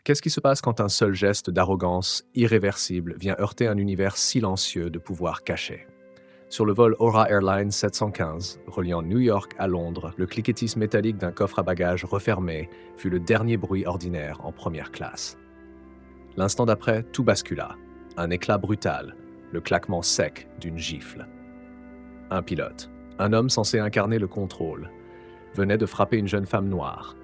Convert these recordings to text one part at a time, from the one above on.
Qu'est-ce qui se passe quand un seul geste d'arrogance irréversible vient heurter un univers silencieux de pouvoir caché? Sur le vol Aura Airlines 715, reliant New York à Londres, le cliquetis métallique d'un coffre à bagages refermé fut le dernier bruit ordinaire en première classe. L'instant d'après, tout bascula. Un éclat brutal, le claquement sec d'une gifle. Un pilote, un homme censé incarner le contrôle, venait de frapper une jeune femme noire.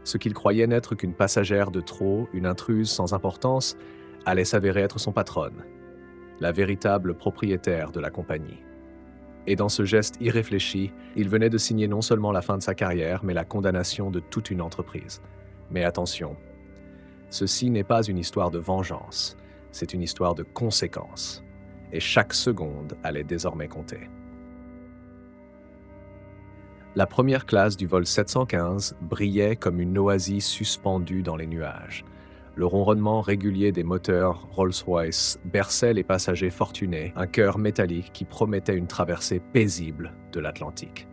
Ce qu'il croyait n'être qu'une passagère de trop, une intruse sans importance, allait s'avérer être son patronne, la véritable propriétaire de la compagnie. Et dans ce geste irréfléchi, il venait de signer non seulement la fin de sa carrière, mais la condamnation de toute une entreprise. Mais attention, ceci n'est pas une histoire de vengeance, c'est une histoire de conséquences. Et chaque seconde allait désormais compter. La première classe du vol 715 brillait comme une oasis suspendue dans les nuages. Le ronronnement régulier des moteurs Rolls-Royce berçait les passagers fortunés, un cœur métallique qui promettait une traversée paisible de l'Atlantique.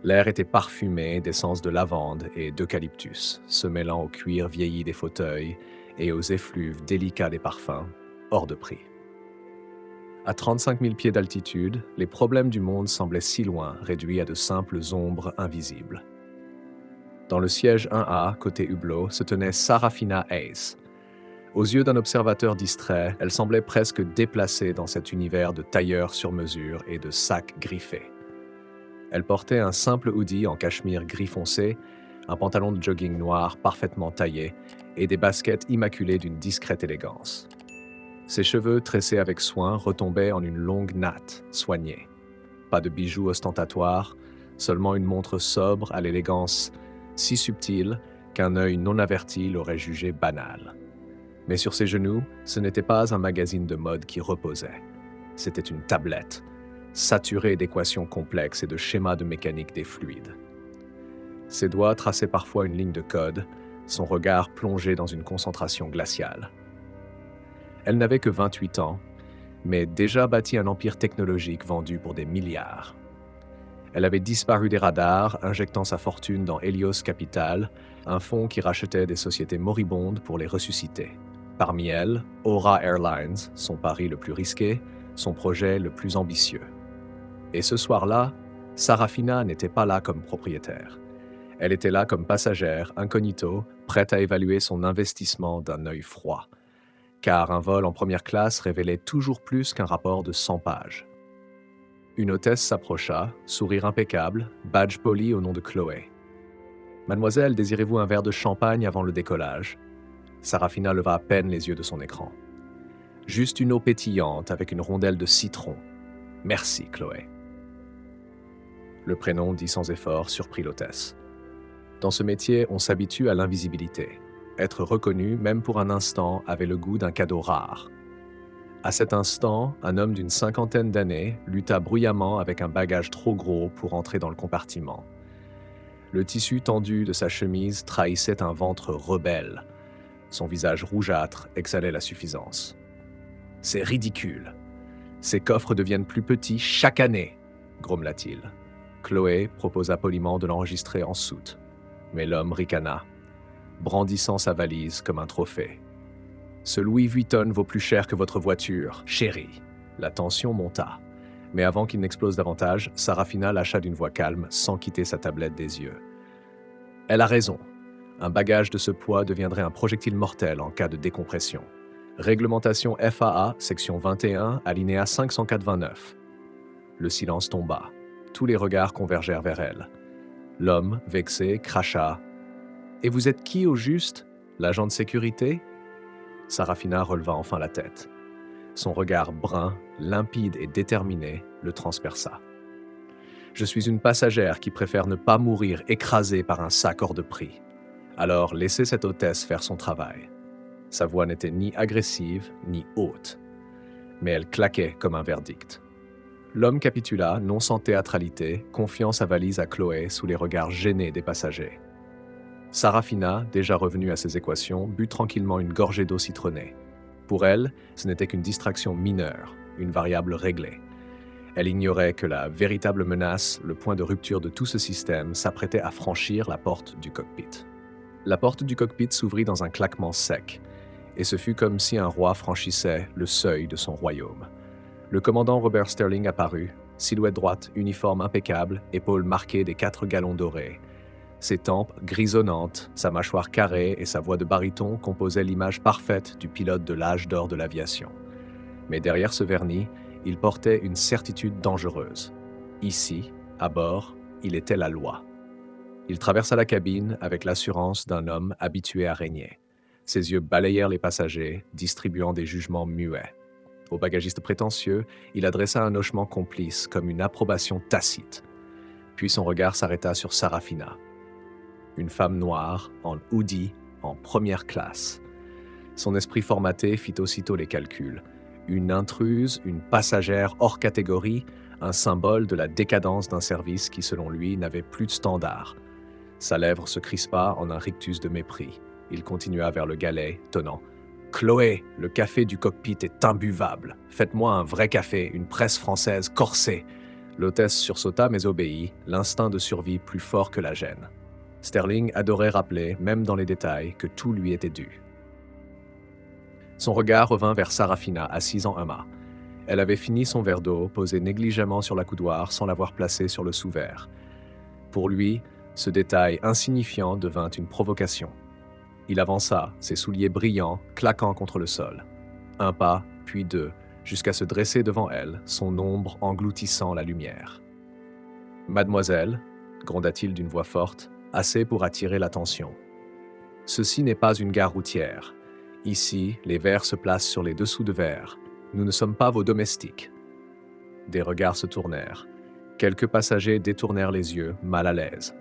L'air était parfumé d'essence de lavande et d'eucalyptus, se mêlant au cuir vieilli des fauteuils et aux effluves délicats des parfums, hors de prix. À 35 000 pieds d'altitude, les problèmes du monde semblaient si loin, réduits à de simples ombres invisibles. Dans le siège 1A, côté hublot, se tenait Sarafina Hayes. Aux yeux d'un observateur distrait, elle semblait presque déplacée dans cet univers de tailleurs sur mesure et de sacs griffés. Elle portait un simple hoodie en cachemire gris foncé, un pantalon de jogging noir parfaitement taillé et des baskets immaculées d'une discrète élégance. Ses cheveux, tressés avec soin, retombaient en une longue natte, soignée. Pas de bijoux ostentatoires, seulement une montre sobre à l'élégance si subtile qu'un œil non averti l'aurait jugée banale. Mais sur ses genoux, ce n'était pas un magazine de mode qui reposait. C'était une tablette, saturée d'équations complexes et de schémas de mécanique des fluides. Ses doigts traçaient parfois une ligne de code, son regard plongé dans une concentration glaciale. Elle n'avait que 28 ans, mais déjà bâti un empire technologique vendu pour des milliards. Elle avait disparu des radars, injectant sa fortune dans Helios Capital, un fonds qui rachetait des sociétés moribondes pour les ressusciter. Parmi elles, Aura Airlines, son pari le plus risqué, son projet le plus ambitieux. Et ce soir-là, Sarafina n'était pas là comme propriétaire. Elle était là comme passagère, incognito, prête à évaluer son investissement d'un œil froid. Car un vol en première classe révélait toujours plus qu'un rapport de 100 pages. Une hôtesse s'approcha, sourire impeccable, badge poli au nom de Chloé. « Mademoiselle, désirez-vous un verre de champagne avant le décollage ?» Sarafina leva à peine les yeux de son écran. « Juste une eau pétillante avec une rondelle de citron. Merci, Chloé. » Le prénom dit sans effort surprit l'hôtesse. Dans ce métier, on s'habitue à l'invisibilité. Être reconnu, même pour un instant, avait le goût d'un cadeau rare. À cet instant, un homme d'une cinquantaine d'années lutta bruyamment avec un bagage trop gros pour entrer dans le compartiment. Le tissu tendu de sa chemise trahissait un ventre rebelle. Son visage rougeâtre exhalait la suffisance. « C'est ridicule. Ces coffres deviennent plus petits chaque année, grommela-t-il. Chloé proposa poliment de l'enregistrer en soute, mais l'homme ricana, brandissant sa valise comme un trophée. « Ce Louis Vuitton vaut plus cher que votre voiture, chérie. » La tension monta. Mais avant qu'il n'explose davantage, Sarafina lâcha d'une voix calme, sans quitter sa tablette des yeux. « Elle a raison. Un bagage de ce poids deviendrait un projectile mortel en cas de décompression. Réglementation FAA, section 21, alinéa 589. » Le silence tomba. Tous les regards convergèrent vers elle. L'homme, vexé, cracha. « Et vous êtes qui au juste? L'agent de sécurité ?» Sarafina releva enfin la tête. Son regard brun, limpide et déterminé, le transperça. « Je suis une passagère qui préfère ne pas mourir écrasée par un sac hors de prix. Alors laissez cette hôtesse faire son travail. » Sa voix n'était ni agressive, ni haute, mais elle claquait comme un verdict. L'homme capitula, non sans théâtralité, confiant sa valise à Chloé sous les regards gênés des passagers. Sarafina, déjà revenue à ses équations, but tranquillement une gorgée d'eau citronnée. Pour elle, ce n'était qu'une distraction mineure, une variable réglée. Elle ignorait que la véritable menace, le point de rupture de tout ce système, s'apprêtait à franchir la porte du cockpit. La porte du cockpit s'ouvrit dans un claquement sec, et ce fut comme si un roi franchissait le seuil de son royaume. Le commandant Robert Sterling apparut, silhouette droite, uniforme impeccable, épaules marquées des 4 galons dorés. Ses tempes grisonnantes, sa mâchoire carrée et sa voix de baryton composaient l'image parfaite du pilote de l'âge d'or de l'aviation. Mais derrière ce vernis, il portait une certitude dangereuse. Ici, à bord, il était la loi. Il traversa la cabine avec l'assurance d'un homme habitué à régner. Ses yeux balayèrent les passagers, distribuant des jugements muets. Au bagagiste prétentieux, il adressa un hochement complice, comme une approbation tacite. Puis son regard s'arrêta sur Sarafina. Une femme noire, en hoodie, en première classe. Son esprit formaté fit aussitôt les calculs. Une intruse, une passagère hors catégorie, un symbole de la décadence d'un service qui, selon lui, n'avait plus de standard. Sa lèvre se crispa en un rictus de mépris. Il continua vers le galet, tonnant. « Chloé, le café du cockpit est imbuvable. Faites-moi un vrai café, une presse française corsée. » L'hôtesse sursauta mais obéit, l'instinct de survie plus fort que la gêne. Sterling adorait rappeler, même dans les détails, que tout lui était dû. Son regard revint vers Sarafina, assise en un mât. Elle avait fini son verre d'eau, posé négligemment sur l'accoudoir sans l'avoir placé sur le sous-verre. Pour lui, ce détail insignifiant devint une provocation. Il avança, ses souliers brillants, claquant contre le sol. Un pas, puis deux, jusqu'à se dresser devant elle, son ombre engloutissant la lumière. « Mademoiselle, » gronda-t-il d'une voix forte, assez pour attirer l'attention. « Ceci n'est pas une gare routière. Ici, les verres se placent sur les dessous de verres. Nous ne sommes pas vos domestiques. » Des regards se tournèrent. Quelques passagers détournèrent les yeux, mal à l'aise.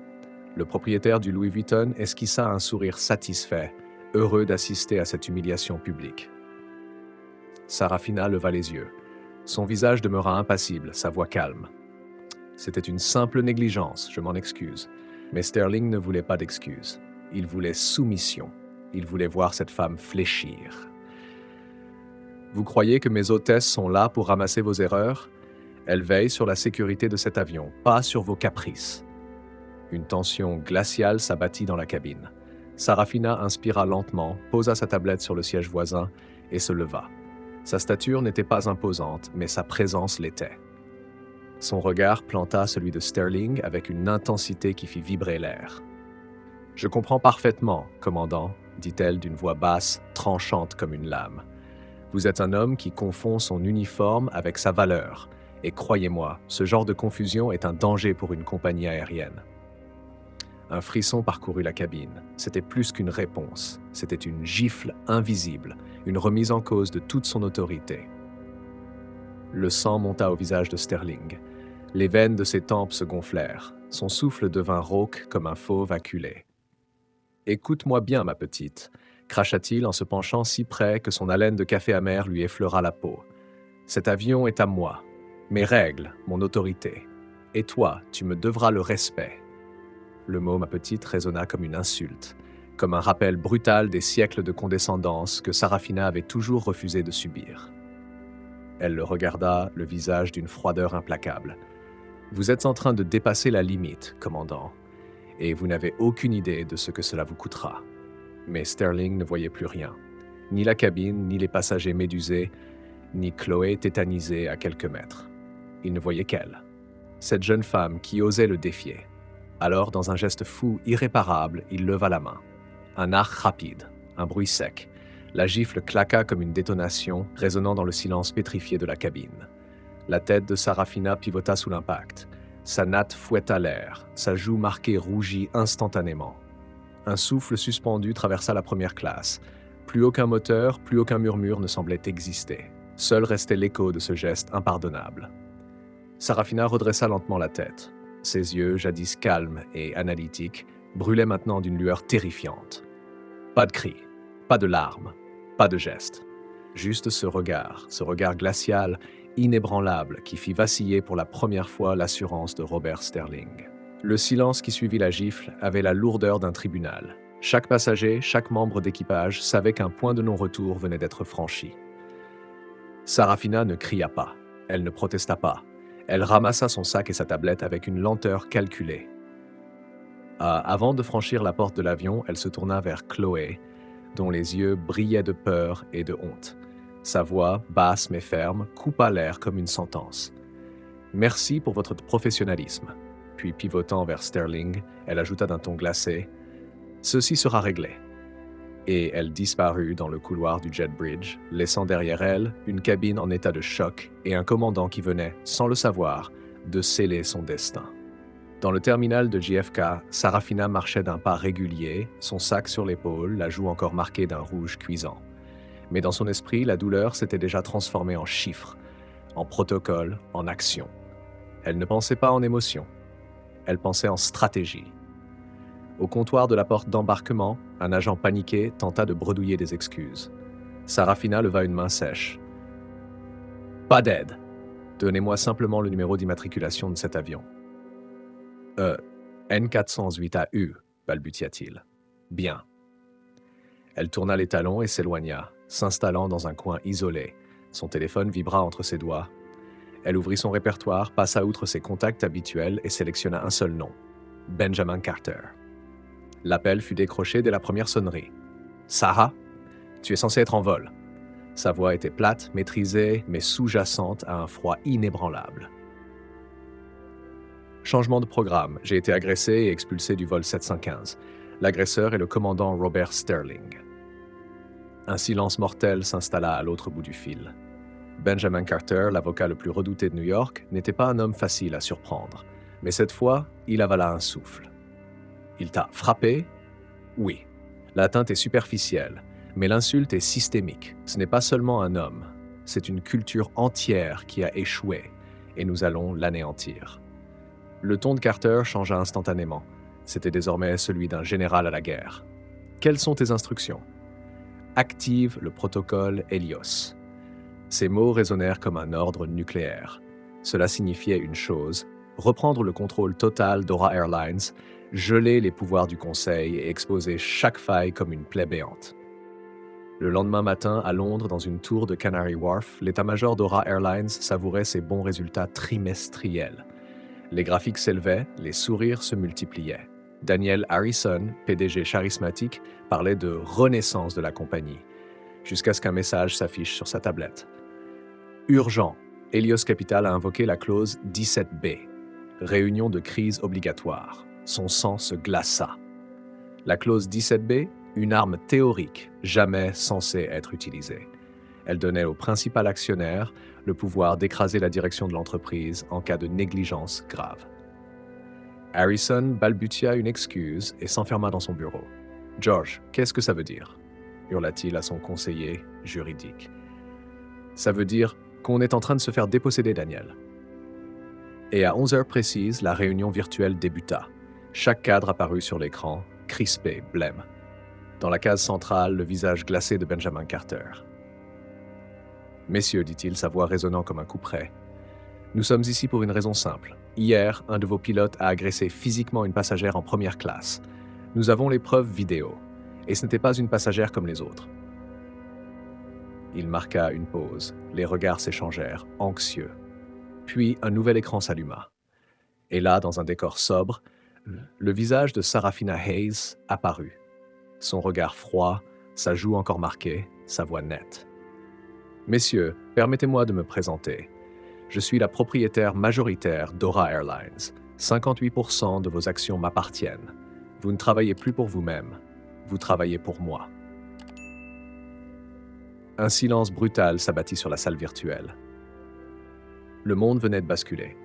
Le propriétaire du Louis Vuitton esquissa un sourire satisfait, heureux d'assister à cette humiliation publique. Sarafina leva les yeux. Son visage demeura impassible, sa voix calme. « C'était une simple négligence, je m'en excuse. » Mais Sterling ne voulait pas d'excuses. Il voulait soumission. Il voulait voir cette femme fléchir. « Vous croyez que mes hôtesses sont là pour ramasser vos erreurs? Elles veillent sur la sécurité de cet avion, pas sur vos caprices. » Une tension glaciale s'abattit dans la cabine. Sarafina inspira lentement, posa sa tablette sur le siège voisin et se leva. Sa stature n'était pas imposante, mais sa présence l'était. Son regard planta celui de Sterling avec une intensité qui fit vibrer l'air. « Je comprends parfaitement, commandant, » dit-elle d'une voix basse, tranchante comme une lame. « Vous êtes un homme qui confond son uniforme avec sa valeur, et croyez-moi, ce genre de confusion est un danger pour une compagnie aérienne. » Un frisson parcourut la cabine. C'était plus qu'une réponse. C'était une gifle invisible, une remise en cause de toute son autorité. Le sang monta au visage de Sterling. Les veines de ses tempes se gonflèrent. Son souffle devint rauque comme un fauve acculé. « Écoute-moi bien, ma petite, » cracha-t-il en se penchant si près que son haleine de café amer lui effleura la peau. « Cet avion est à moi. Mes règles, mon autorité. Et toi, tu me devras le respect. » Le mot « ma petite » résonna comme une insulte, comme un rappel brutal des siècles de condescendance que Sarafina avait toujours refusé de subir. Elle le regarda, le visage d'une froideur implacable. « Vous êtes en train de dépasser la limite, commandant, et vous n'avez aucune idée de ce que cela vous coûtera. » Mais Sterling ne voyait plus rien. Ni la cabine, ni les passagers médusés, ni Chloé tétanisée à quelques mètres. Il ne voyait qu'elle. Cette jeune femme qui osait le défier. Alors, dans un geste fou, irréparable, il leva la main. Un arc rapide, un bruit sec. La gifle claqua comme une détonation, résonnant dans le silence pétrifié de la cabine. La tête de Sarafina pivota sous l'impact. Sa natte fouetta l'air, sa joue marquée rougit instantanément. Un souffle suspendu traversa la première classe. Plus aucun moteur, plus aucun murmure ne semblait exister. Seul restait l'écho de ce geste impardonnable. Sarafina redressa lentement la tête. Ses yeux, jadis calmes et analytiques, brûlaient maintenant d'une lueur terrifiante. Pas de cris, pas de larmes, pas de gestes. Juste ce regard glacial, inébranlable, qui fit vaciller pour la première fois l'assurance de Robert Sterling. Le silence qui suivit la gifle avait la lourdeur d'un tribunal. Chaque passager, chaque membre d'équipage savait qu'un point de non-retour venait d'être franchi. Sarafina ne cria pas, elle ne protesta pas. Elle ramassa son sac et sa tablette avec une lenteur calculée. « Avant de franchir la porte de l'avion, elle se tourna vers Chloé, dont les yeux brillaient de peur et de honte. Sa voix, basse mais ferme, coupa l'air comme une sentence. « Merci pour votre professionnalisme. » Puis, pivotant vers Sterling, elle ajouta d'un ton glacé, « Ceci sera réglé. » Et elle disparut dans le couloir du jet bridge, laissant derrière elle une cabine en état de choc et un commandant qui venait, sans le savoir, de sceller son destin. Dans le terminal de JFK, Sarafina marchait d'un pas régulier, son sac sur l'épaule, la joue encore marquée d'un rouge cuisant. Mais dans son esprit, la douleur s'était déjà transformée en chiffres, en protocole, en action. Elle ne pensait pas en émotion, elle pensait en stratégie. Au comptoir de la porte d'embarquement, un agent paniqué tenta de bredouiller des excuses. Sarafina leva une main sèche. « Pas d'aide. Donnez-moi simplement le numéro d'immatriculation de cet avion. » N408AU, balbutia-t-il. « Bien. » Elle tourna les talons et s'éloigna, s'installant dans un coin isolé. Son téléphone vibra entre ses doigts. Elle ouvrit son répertoire, passa outre ses contacts habituels et sélectionna un seul nom. Benjamin Carter. L'appel fut décroché dès la première sonnerie. « Sarah, tu es censée être en vol. » Sa voix était plate, maîtrisée, mais sous-jacente à un froid inébranlable. Changement de programme. J'ai été agressé et expulsé du vol 715. L'agresseur est le commandant Robert Sterling. Un silence mortel s'installa à l'autre bout du fil. Benjamin Carter, l'avocat le plus redouté de New York, n'était pas un homme facile à surprendre. Mais cette fois, il avala un souffle. « Il t'a frappé ?» ?»« Oui. L'atteinte est superficielle, mais l'insulte est systémique. Ce n'est pas seulement un homme, c'est une culture entière qui a échoué, et nous allons l'anéantir. » Le ton de Carter changea instantanément. C'était désormais celui d'un général à la guerre. « Quelles sont tes instructions ?»« Active le protocole Helios. » Ces mots résonnèrent comme un ordre nucléaire. Cela signifiait une chose, reprendre le contrôle total d'Aura Airlines, geler les pouvoirs du Conseil et exposer chaque faille comme une plaie béante. Le lendemain matin, à Londres, dans une tour de Canary Wharf, l'état-major d'Aura Airlines savourait ses bons résultats trimestriels. Les graphiques s'élevaient, les sourires se multipliaient. Daniel Harrison, PDG charismatique, parlait de renaissance de la compagnie, jusqu'à ce qu'un message s'affiche sur sa tablette. Urgent, Helios Capital a invoqué la clause 17B. Réunion de crise obligatoire. Son sang se glaça. La clause 17B, une arme théorique, jamais censée être utilisée. Elle donnait au principal actionnaire le pouvoir d'écraser la direction de l'entreprise en cas de négligence grave. Harrison balbutia une excuse et s'enferma dans son bureau. « George, qu'est-ce que ça veut dire ?» hurla-t-il à son conseiller juridique. « Ça veut dire qu'on est en train de se faire déposséder, Daniel. » Et à 11 heures précises, la réunion virtuelle débuta. Chaque cadre apparut sur l'écran, crispé, blême. Dans la case centrale, le visage glacé de Benjamin Carter. « Messieurs, dit-il, sa voix résonnant comme un couperet, nous sommes ici pour une raison simple. Hier, un de vos pilotes a agressé physiquement une passagère en première classe. Nous avons les preuves vidéo, et ce n'était pas une passagère comme les autres. » Il marqua une pause. Les regards s'échangèrent, anxieux. Puis un nouvel écran s'alluma. Et là, dans un décor sobre, le visage de Sarafina Hayes apparut. Son regard froid, sa joue encore marquée, sa voix nette. « Messieurs, permettez-moi de me présenter. Je suis la propriétaire majoritaire d'Aura Airlines. 58% de vos actions m'appartiennent. Vous ne travaillez plus pour vous-même. Vous travaillez pour moi. » Un silence brutal s'abattit sur la salle virtuelle. Le monde venait de basculer.